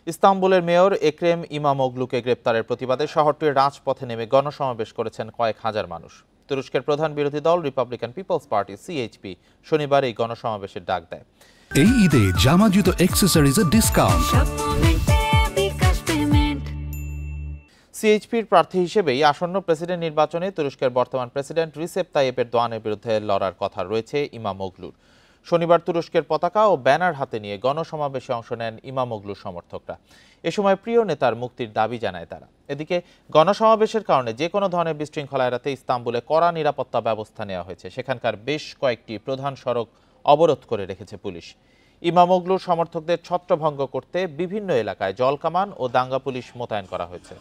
ইস্তাম্বুলের mayor এক্রেম ইমামোগলুকে গ্রেপ্তারের প্রতিবাদে শহরটির রাজপথে নেমে গণসমাবেশ করেছেন কয়েক হাজার মানুষ। তুরস্কের প্রধান বিরোধী দল রিপাবলিকান পিপলস পার্টি সিএইচপি শনিবার এই গণসমাবেশের ডাক দেয়। এই ঈদে জামা জুতো অ্যাক্সেসরিজের ডিসকাউন্ট। সিএইচপির প্রার্থী হিসেবেই আসন্ন প্রেসিডেন্ট নির্বাচনে তুরস্কের বর্তমান প্রেসিডেন্ট রিসেপ তাইয়েপ এরদোয়ানের বিরুদ্ধে লড়ার কথা রয়েছে ইমামোগলুর। শনিবার তুরস্কের পতাকা ও ব্যানার হাতে নিয়ে গণসমাবেশে অংশ নেন ইমামোগলুর সমর্থকরা। এ সময় প্রিয় নেতার মুক্তির দাবি জানায় তারা। এদিকে গণসমাবেশের কারণে যে কোনো ধরনের বিশৃঙ্খলা এড়াতে ইস্তাম্বুলে কড়া নিরাপত্তা ব্যবস্থা নেওয়া হয়েছে। সেখানকার বেশ কয়েকটি প্রধান সড়ক অবরোধ করে রেখেছে পুলিশ। ইমামোগলুর সমর্থকদের ছত্রভঙ্গ করতে বিভিন্ন এলাকায় জলকামান ও দাঙ্গা পুলিশ মোতায়েন করা হয়েছে।